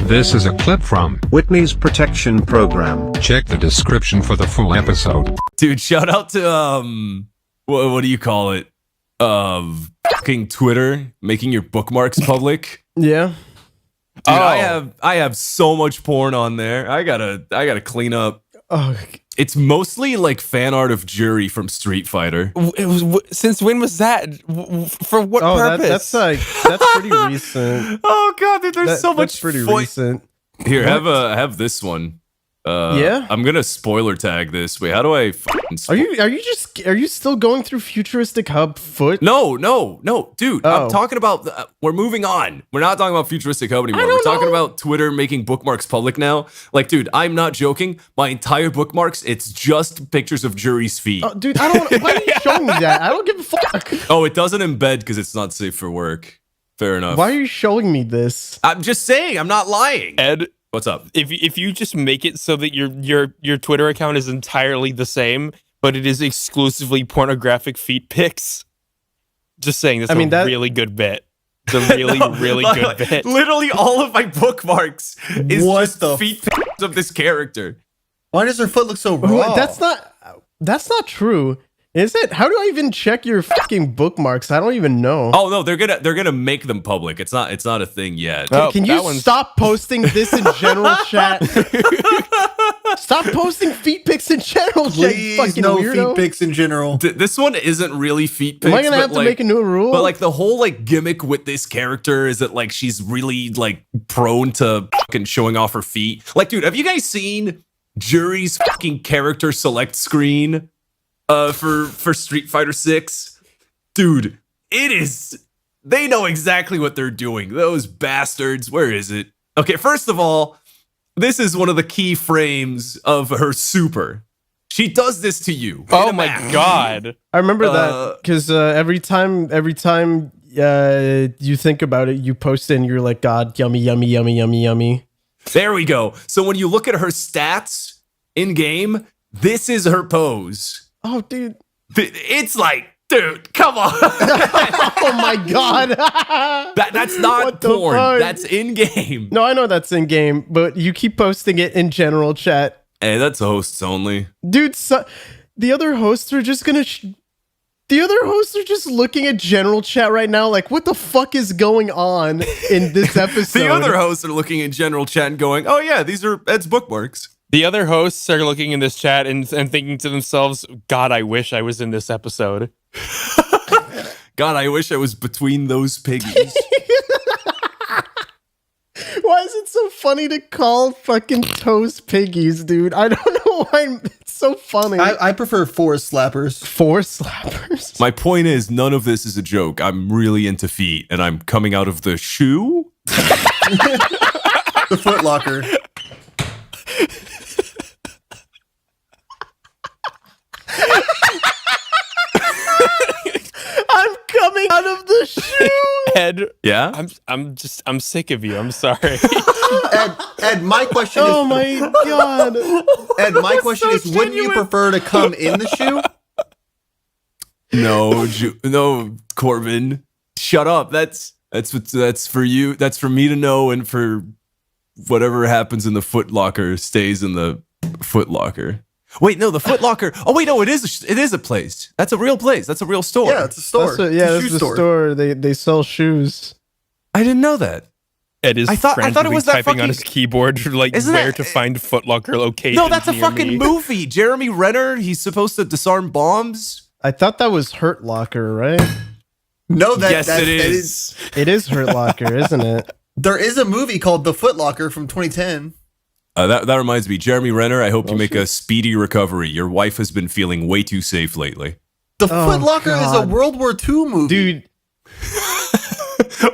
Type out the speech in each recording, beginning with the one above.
This is a clip from Whitney's Protection Program. Check the description for the full episode. Dude, shout out to what do you call it? Fucking Twitter making your bookmarks public. Yeah. Dude, I have so much porn on there. I gotta clean up. Oh, It's mostly like fan art of Jury from Street Fighter. Since when was that? For what purpose? that's pretty recent. Oh god, dude, there's so much. That's pretty fo- recent. Here, have this one. Yeah? I'm gonna spoiler tag this. Wait, how do I? Are you still going through Futuristic Hub foot? No, dude. Oh. I'm talking about. We're moving on. We're not talking about Futuristic Hub anymore. We're talking about Twitter making bookmarks public now. Like, dude, I'm not joking. My entire bookmarks, it's just pictures of Jury's feet. Oh, dude, I don't. Why are you showing me that? I don't give a fuck. Oh, it doesn't embed because it's not safe for work. Fair enough. Why are you showing me this? I'm just saying. I'm not lying. Ed, What's up? if you just make it so that your Twitter account is entirely the same, but it is exclusively pornographic feet pics. Just saying, that's a really good bit. It's a really, really good bit. Literally all of my bookmarks is What just the feet pics of this character. Why does her foot look so raw? That's not true. Is it? How do I even check your fucking bookmarks? I don't even know. Oh no, they're gonna make them public. It's not a thing yet. Oh, Can that you one's- stop posting this in general chat? Stop posting feet pics in general chat, you Please, fucking no weirdo. feet pics in general. This one isn't really feet pics. Am I gonna but, have to like, make a new rule? But like the whole like gimmick with this character is that like she's really like prone to fucking showing off her feet. Like, dude, have you guys seen Jury's fucking character select screen for Street Fighter 6? Dude, it is. They know exactly what they're doing. Those bastards. Where is it? Okay, first of all, this is one of the key frames of her super. She does this to you. Oh in a my match. god. I remember that because every time you think about it, you post it and you're like, God, yummy, yummy, yummy, yummy, yummy. There we go. So when you look at her stats in game, this is her pose. Oh, dude. It's like, dude, come on. Oh my God. That's not What the porn. fuck? That's in game. No, I know that's in game, but you keep posting it in general chat. Hey, that's hosts only. Dude, the other hosts are just gonna. The other hosts are just looking at general chat right now, like, what the fuck is going on in this episode? The other hosts are looking in general chat and going, oh yeah, these are Ed's bookmarks. The other hosts are looking in this chat and thinking to themselves, God, I wish I was in this episode. God, I wish I was between those piggies. Why is it so funny to call fucking toes piggies, dude? I don't know why it's so funny. I prefer forest slappers. Four slappers. My point is, none of this is a joke. I'm really into feet, and I'm coming out of the shoe. The Foot Locker. I'm coming out of the shoe. Ed, Yeah? I'm sick of you. I'm sorry. Ed, my question Oh is, my God. Ed, my question is, wouldn't you prefer to come in the shoe? No, Corbin. Shut up. That's for you. That's for me to know, and for whatever happens in the Foot Locker stays in the Foot Locker. Wait, no, the Foot Locker. Oh wait, no, it is a place. That's a real place. That's a real store. Yeah, it's a store. That's It's a that's shoe the store. They sell shoes. I didn't know that. Ed is I thought it frantically was that typing fucking- on his keyboard, like Isn't where that- to find Foot Locker location. No, that's a near fucking me. movie. Jeremy Renner. He's supposed to disarm bombs. I thought that was Hurt Locker, right? No, that Yes, that it that is. It is Hurt Locker, isn't it? There is a movie called The Foot Locker from 2010. That reminds me, Jeremy Renner. I hope you Oh, make shit. a speedy recovery. Your wife has been feeling way too safe lately. The Oh, Foot Locker is a God. World War II movie. Dude,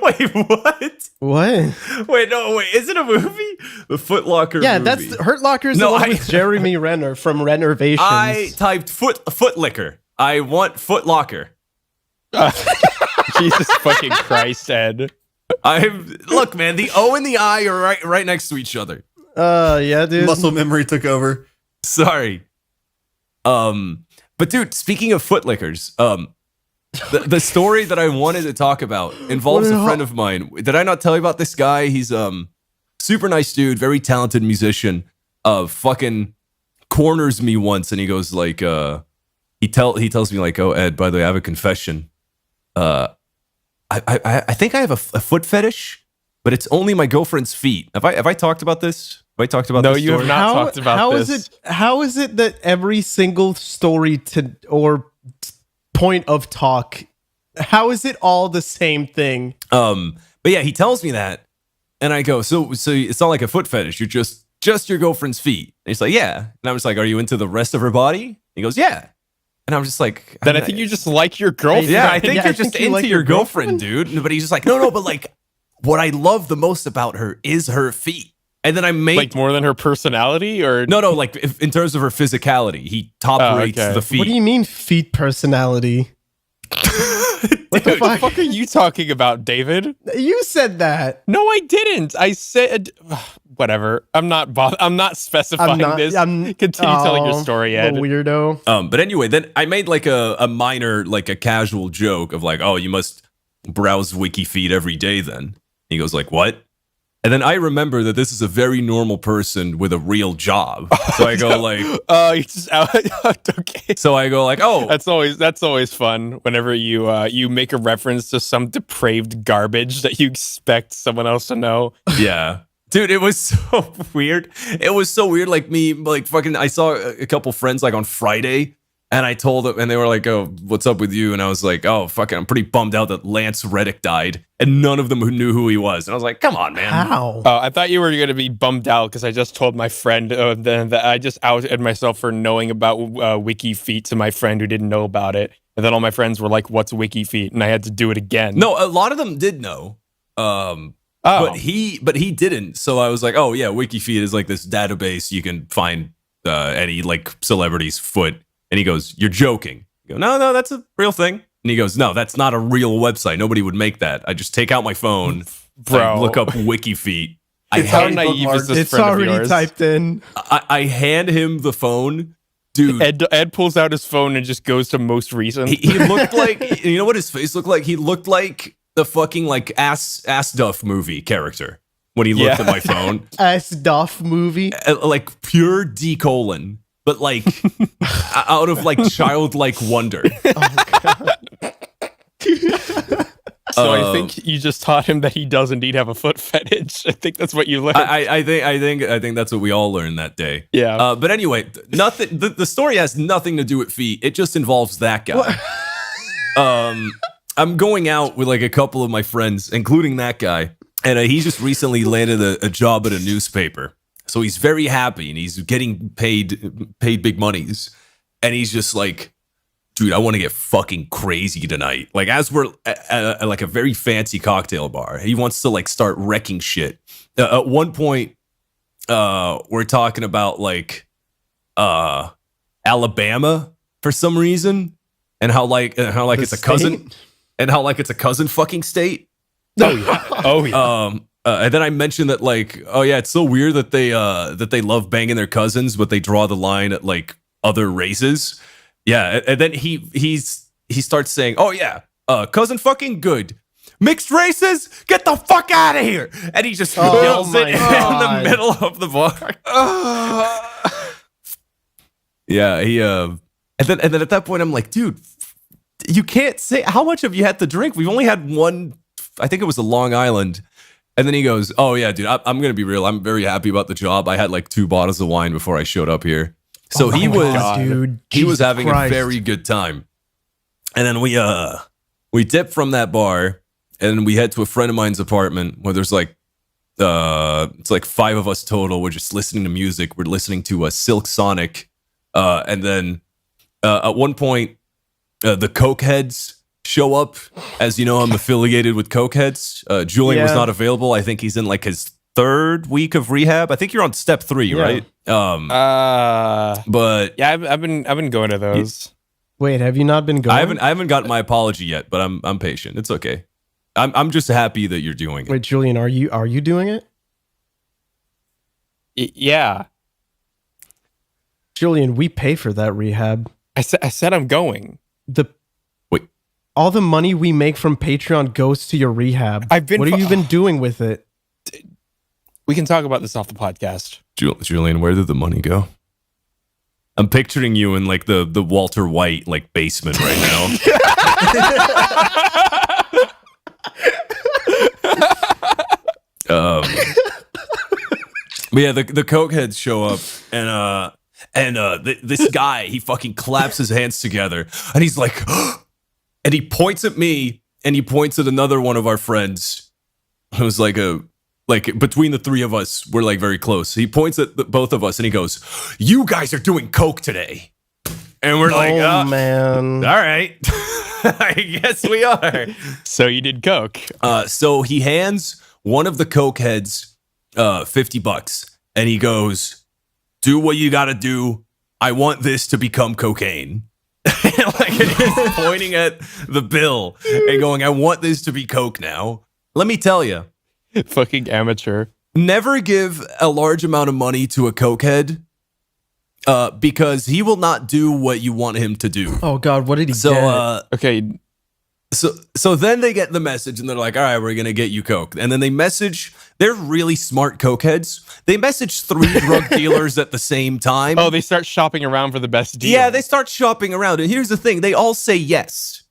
Wait, what? what? Wait, no, wait. Is it a movie? The Foot Locker. Yeah, movie. that's Hurt Locker is No, the one I- with Jeremy Renner from Renovations. I typed foot liquor. I want Foot Locker. Jesus fucking Christ, Ed. Look, man. The O and the I are right next to each other. Yeah, dude. Muscle memory took over. Sorry. But dude, speaking of foot lickers, the story that I wanted to talk about involves a friend of mine. Did I not tell you about this guy? He's super nice dude, very talented musician. Fucking corners me once, and he goes like, he tells me like, oh Ed, by the way, I have a confession. I think I have a foot fetish, but it's only my girlfriend's feet. Have I talked about this? Have I talked about No, this you have story? not talked about this. How is it that every single story or point of talk, how is it all the same thing? But yeah, he tells me that, and I go, so it's not like a foot fetish. You're just your girlfriend's feet. And he's like, yeah. And I was like, are you into the rest of her body? He goes, yeah. And I'm just like, then I think you just like your girlfriend. yeah, I think Yeah, you're I just think you into like your your girlfriend, dude. But he's just like, no, but like, what I love the most about her is her feet. And then I made Like more than her personality, or no, like in terms of her physicality, he top rates okay. the feet. What do you mean feet personality? what the fuck are you talking about, David? You said that. No, I didn't. I said whatever. I'm not specifying this. Continue telling your story, Ed. The weirdo. But anyway, then I made like a minor, like a casual joke of like, oh, you must browse WikiFeed every day then. He goes like, what? And then I remember that this is a very normal person with a real job. So I go like, you're just out. Okay. so I go like, oh, That's always fun whenever you make a reference to some depraved garbage that you expect someone else to know. yeah. Dude, it was so weird. It was so weird. Like me, like fucking, I saw a couple friends like on Friday, and I told them, and they were like, oh, what's up with you? And I was like, oh, fucking, I'm pretty bummed out that Lance Reddick died, and none of them knew who he was. And I was like, come on, man. How? Oh, I thought you were going to be bummed out because I just told my friend that I just outed myself for knowing about WikiFeet to my friend who didn't know about it. And then all my friends were like, what's WikiFeet? And I had to do it again. No, a lot of them did know. But he didn't. So I was like, oh yeah, WikiFeet is like this database you can find any like celebrity's foot. And he goes, you're joking. I go, no, that's a real thing. And he goes, no, that's not a real website. Nobody would make that. I just take out my phone, Bro. look up WikiFeet. How naive is this It's friend of already yours? typed in. I hand him the phone. Dude, Ed pulls out his phone and just goes to most recent. he looked like, you know what his face looked like? He looked like the fucking like ass duff movie character when he looked at my phone. Ass Duff movie. Like pure D colon, but like out of like childlike wonder. So I think you just taught him that he does indeed have a foot fetish. I think that's what you learned. I think that's what we all learned that day. Yeah. But anyway, nothing. The story has nothing to do with feet. It just involves that guy. I'm going out with like a couple of my friends, including that guy, and he just recently landed a job at a newspaper. So he's very happy, and he's getting paid big monies, and he's just like, dude, I want to get fucking crazy tonight. Like as we're at like a very fancy cocktail bar, he wants to like start wrecking shit. At one point, we're talking about like Alabama for some reason, and how it's a cousin, and how like it's a cousin fucking state. Oh yeah. And then I mentioned that like, oh yeah, it's so weird that they love banging their cousins, but they draw the line at like other races. Yeah, and then he starts saying, "Oh yeah, cousin fucking good. Mixed races, get the fuck out of here!" And he just yells it in the middle of the bar. Yeah, and then at that point I'm like, dude, you can't say how much have you had to drink? We've only had one. I think it was a Long Island. And then he goes, "Oh yeah, dude, I'm gonna be real. I'm very happy about the job. I had like 2 bottles of wine before I showed up here." So he was having a very good time. And then we dip from that bar and we head to a friend of mine's apartment where there's like it's like 5 of us total. We're just listening to music. We're listening to Silk Sonic. And then at one point the Cokeheads show up. As you know, I'm affiliated with Cokeheads. Julian was not available. I think he's in like his 3rd week of rehab. I think you're on step 3, right? But yeah, I've been going to those. Wait, have you not been going? I haven't gotten my apology yet, but I'm patient. It's okay. I'm just happy that you're doing it. Wait, Julian, are you doing it? Yeah. Julian, we pay for that rehab. I said I'm going. Wait. All the money we make from Patreon goes to your rehab. What have you been doing with it? We can talk about this off the podcast. Julian, where did the money go? I'm picturing you in like the Walter White like basement right now. But yeah, the cokeheads show up, and this guy, he fucking claps his hands together, and he's like, and he points at me, and he points at another one of our friends, who's like between the three of us, we're like very close. He points at both of us, and he goes, "You guys are doing coke today," and we're like, "Oh man, all right, I guess we are." So you did coke. So he hands one of the cokeheads $50, and he goes, "Do what you gotta do. I want this to become cocaine." Like he's pointing at the bill and going, "I want this to be coke now." Let me tell you, fucking amateur. Never give a large amount of money to a cokehead, because he will not do what you want him to do. Oh God, what did he get? Okay. So then they get the message and they're like, all right, we're going to get you coke. And then they message, they're really smart cokeheads. They message 3 drug dealers at the same time. Oh, they start shopping around for the best deal. Yeah, they start shopping around. And here's the thing, they all say yes.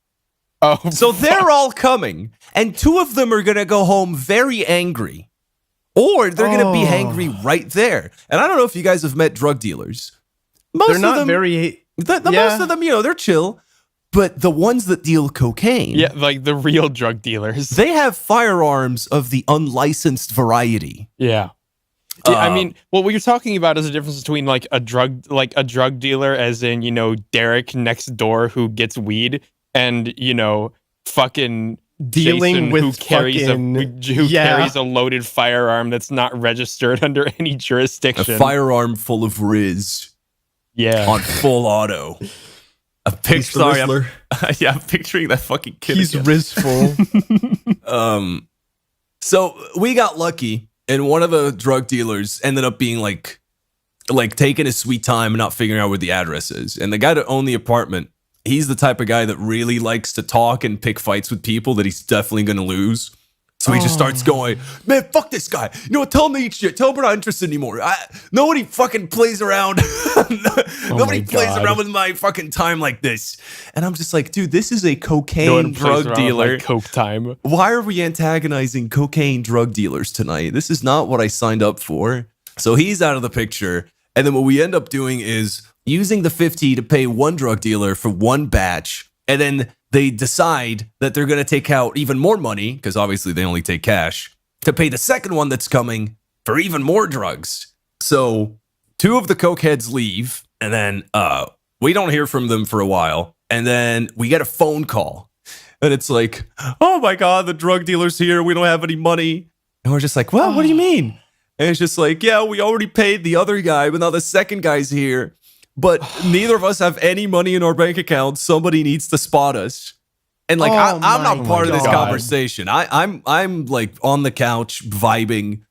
Oh, so they're all coming. And 2 of them are going to go home very angry. Or they're going to be hangry right there. And I don't know if you guys have met drug dealers. They're not very... Most of them, they're chill. But the ones that deal cocaine, yeah, like the real drug dealers, they have firearms of the unlicensed variety. Yeah, I mean, what you're talking about is a difference between like a drug dealer, as in Derek next door who gets weed, and fucking dealing Jason with who carries a loaded firearm that's not registered under any jurisdiction. A firearm full of Riz. Yeah, on full auto. I'm picturing that fucking kid. He's Rizful. So we got lucky, and one of the drug dealers ended up being like taking his sweet time and not figuring out where the address is. And the guy that owned the apartment, he's the type of guy that really likes to talk and pick fights with people that he's definitely going to lose. So he just starts going, "Man, fuck this guy. Tell him to eat shit. Tell him we're not interested anymore. Nobody fucking plays around. Nobody plays around with my fucking time like this." And I'm just like, dude, this is a cocaine drug dealer. Coke time. Why are we antagonizing cocaine drug dealers tonight? This is not what I signed up for. So he's out of the picture. And then what we end up doing is using the 50 to pay one drug dealer for one batch. And then they decide that they're going to take out even more money, because obviously they only take cash, to pay the second one that's coming for even more drugs. So 2 of the cokeheads leave, and then we don't hear from them for a while. And then we get a phone call, and it's like, "Oh my God, the drug dealer's here. We don't have any money." And we're just like, "Well, what do you mean?" And it's just like, "Yeah, we already paid the other guy, but now the second guy's here. But neither of us have any money in our bank account. Somebody needs to spot us." And like, I'm not part of this conversation. I'm like on the couch vibing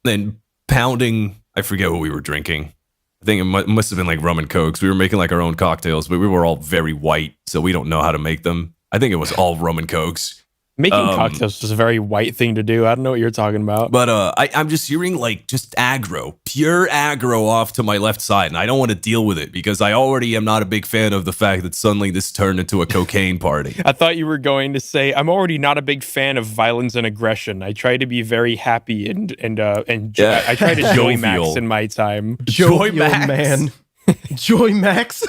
and pounding. I forget what we were drinking. I think it must have been like rum and cokes. We were making like our own cocktails, but we were all very white, so we don't know how to make them. I think it was all rum and cokes. Making cocktails is a very white thing to do. I don't know what you're talking about. But I'm just hearing like just aggro, pure aggro off to my left side. And I don't want to deal with it because I already am not a big fan of the fact that suddenly this turned into a cocaine party. I thought you were going to say, I'm already not a big fan of violence and aggression. I try to be very happy and I try to joy max in my time. Joy Max, man. Joy Max.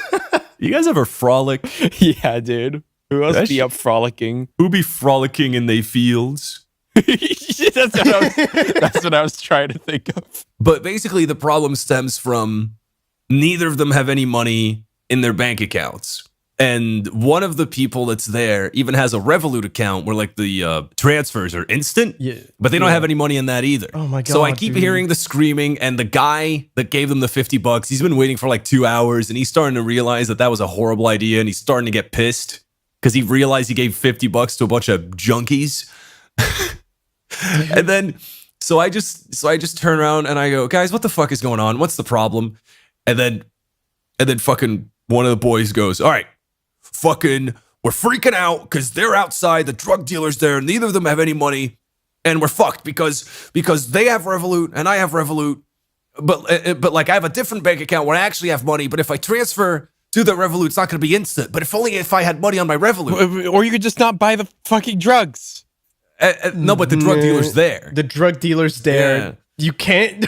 You guys ever frolic? Yeah, dude. Who else be up frolicking? Who be frolicking in they fields? That's what I was trying to think of. But basically, the problem stems from neither of them have any money in their bank accounts. And one of the people that's there even has a Revolut account where like the transfers are instant, but they don't have any money in that either. Oh my God. So I keep hearing the screaming, and the guy that gave them the $50, he's been waiting for like 2 hours, and he's starting to realize that was a horrible idea, and he's starting to get pissed because he realized he gave $50 to a bunch of junkies. And then, so I just turn around and I go, "Guys, what the fuck is going on? What's the problem?" And then fucking one of the boys goes, "All right, fucking, we're freaking out because they're outside, the drug dealer's there, and neither of them have any money. and we're fucked because they have Revolut and I have Revolut, but like I have a different bank account where I actually have money, but if I transfer to the Revolut, it's not going to be instant. But if I had money on my Revolut, or you could just not buy the fucking drugs. No, but the drug dealer's there. The drug dealer's there. Yeah. You can't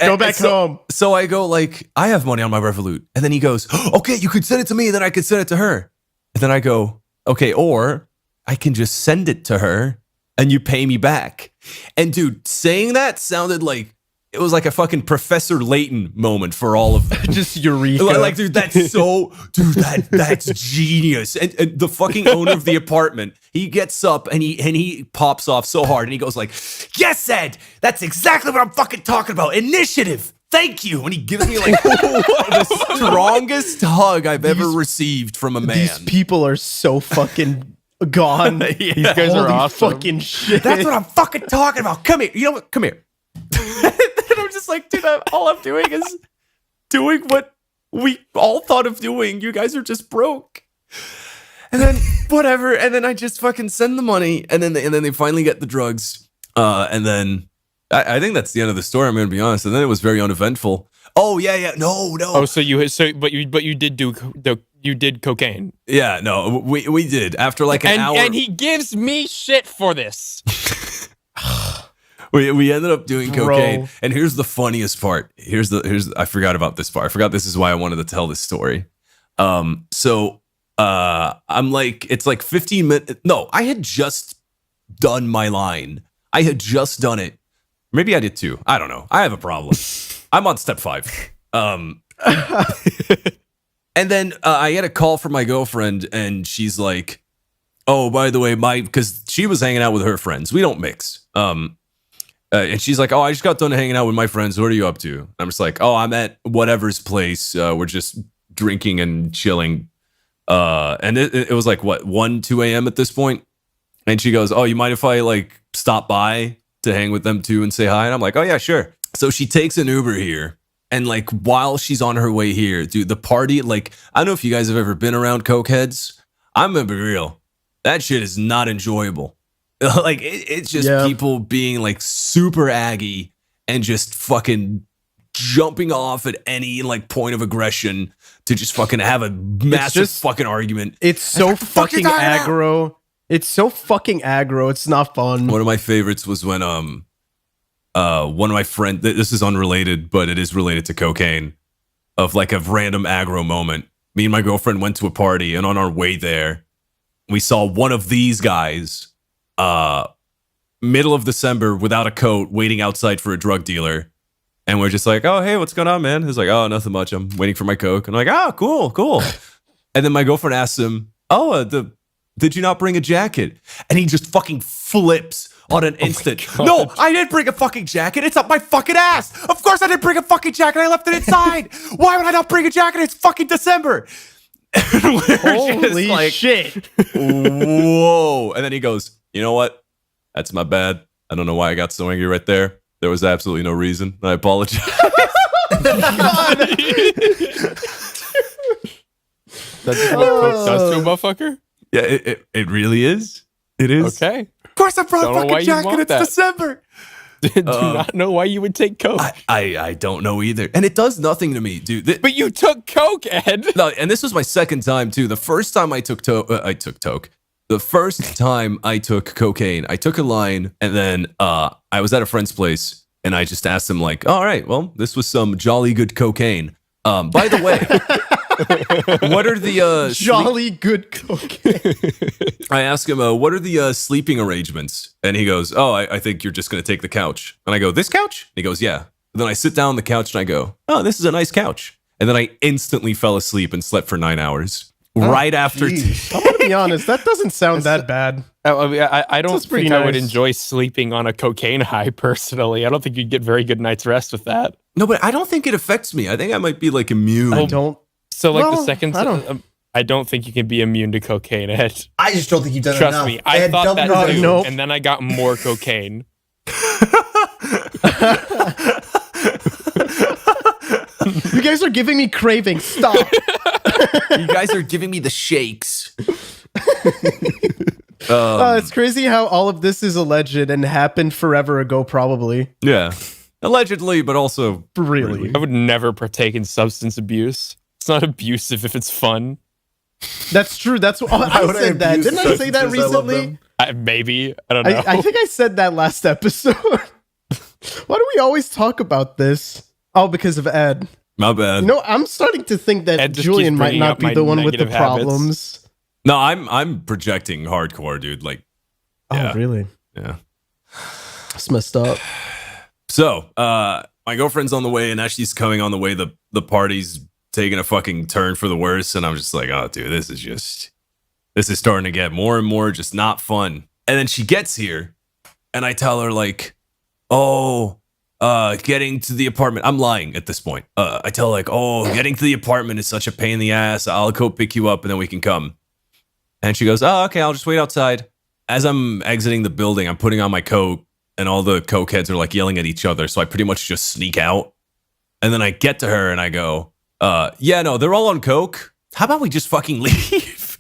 go back home. So I go like, I have money on my Revolut. And then he goes, okay, you could send it to me, then I could send it to her. And then I go, okay, or I can just send it to her and you pay me back. And dude, saying that sounded like it was like a fucking Professor Layton moment for all of them. Just eureka. Like, dude, that's so, dude, that's genius. And the fucking owner of the apartment, he gets up and he pops off so hard and he goes like, yes, Ed, that's exactly what I'm fucking talking about. Initiative. Thank you. And he gives me like the strongest hug I've ever received from a man. These people are so fucking gone. Yeah. These guys are Holy awesome. fucking shit. That's what I'm fucking talking about. Come here. You know what? Come here. And I'm just like, dude, all I'm doing is doing what we all thought of doing. You guys are just broke. And then whatever. And then I just fucking send the money. And then they finally get the drugs. And then I think that's the end of the story. I'm going to be honest. And then it was very uneventful. Oh yeah. No. Oh, but you did cocaine. Yeah, no, we did after like an hour. And he gives me shit for this. We ended up doing cocaine, and here's the funniest part. Here's I forgot about this part. I forgot this is why I wanted to tell this story. So I'm like, it's like 15 minutes. No, I had just done my line. I had just done it. Maybe I did too. I don't know. I have a problem. I'm on step 5. And then I had a call from my girlfriend, and she's like, "Oh, by the way, because she was hanging out with her friends. We don't mix." And she's like, "Oh, I just got done hanging out with my friends. What are you up to?" And I'm just like, "Oh, I'm at whatever's place. We're just drinking and chilling." And it was like, what, 1, 2 a.m. at this point? And she goes, "Oh, you mind if I like stop by to hang with them too and say hi?" And I'm like, "Oh yeah, sure." So she takes an Uber here. And like while she's on her way here, dude, the party, like, I don't know if you guys have ever been around coke heads. I'm gonna be real. That shit is not enjoyable. Like it's just people being like super aggy and just fucking jumping off at any like point of aggression to just fucking have a massive fucking argument. It's so fucking aggro. It's so fucking aggro. It's not fun. One of my favorites was when one of my friends, this is unrelated, but it is related to cocaine, of like a random aggro moment. Me and my girlfriend went to a party, and on our way there, we saw one of these guys, middle of December, without a coat, waiting outside for a drug dealer. And we're just like, "Oh, hey, what's going on, man?" He's like, "Oh, nothing much. I'm waiting for my coke." And I'm like, "Oh, cool. And then my girlfriend asks him, "Oh, did you not bring a jacket?" And he just fucking flips on an instant. "No, I didn't bring a fucking jacket. It's up my fucking ass. Of course I didn't bring a fucking jacket. I left it inside. Why would I not bring a jacket? It's fucking December." Holy shit. Whoa. And then he goes, "You know what? That's my bad. I don't know why I got so angry right there. There was absolutely no reason. I apologize." That's what coke does to a motherfucker? Yeah, it really is. It is. Okay. Of course I brought Don't a know why fucking you jacket. want It's that. December. Do not know why you would take coke. I don't know either. And it does nothing to me, dude. But you took coke, Ed. No, and this was my second time too. The first time I took The first time I took cocaine, I took a line, and then I was at a friend's place, and I just asked him like, "All right, well, this was some jolly good cocaine. By the way, what are the Jolly good cocaine. I asked him, "What are the sleeping arrangements?" And he goes, "Oh, I think you're just gonna take the couch." And I go, "This couch?" And he goes, "Yeah." And then I sit down on the couch and I go, "Oh, this is a nice couch." And then I instantly fell asleep and slept for 9 hours. Right after. I'm gonna be honest, that doesn't sound that bad. I don't Sounds pretty think I would nice. enjoy sleeping on a cocaine high personally. I don't think you'd get very good night's rest with that. No, but I don't think it affects me. I think I might be like immune. I don't. So like the Well, second, I don't think you can be immune to cocaine, Ed. I just don't think you've done Trust enough. me, I thought that double- too, no. and then I got more cocaine. You guys are giving me cravings. Stop. You guys are giving me the shakes. It's crazy how all of this is alleged and happened forever ago, probably. Yeah. Allegedly, but also Really. I would never partake in substance abuse. It's not abusive if it's fun. That's true. That's what I said that. abuse Didn't I say that substances? I love recently? them. Maybe. I don't know. I think I said that last episode. Why do we always talk about this? Oh, because of Ed. My bad. No, I'm starting to think that Ed just Julian keeps might bringing not up be my the one with the negative habits. problems. No, I'm projecting hardcore, dude. Like, yeah. Oh, really? Yeah. It's messed up. So, my girlfriend's on the way, and as she's coming on the way, the party's taking a fucking turn for the worse, and I'm just like, oh, dude, this is starting to get more and more just not fun. And then she gets here, and I tell her like, oh, getting to the apartment. I'm lying at this point. I tell her like, oh, getting to the apartment is such a pain in the ass. I'll go pick you up, and then we can come. And she goes, oh, okay, I'll just wait outside. As I'm exiting the building, I'm putting on my coat, and all the coke heads are like yelling at each other. So I pretty much just sneak out. And then I get to her and I go, yeah, no, they're all on coke. How about we just fucking leave?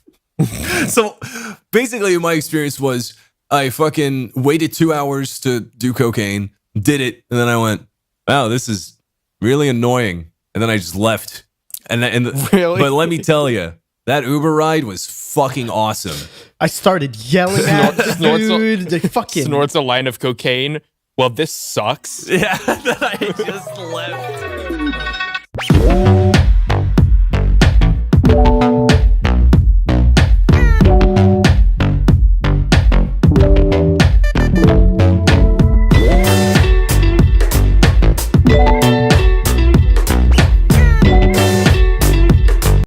So basically my experience was I fucking waited 2 hours to do cocaine, did it. And then I went, wow, this is really annoying. And then I just left. Really? But let me tell you, that Uber ride was fucking awesome. I started yelling at the dude. They fucking Snorts a line of cocaine. Well, this sucks. Yeah, then I just left.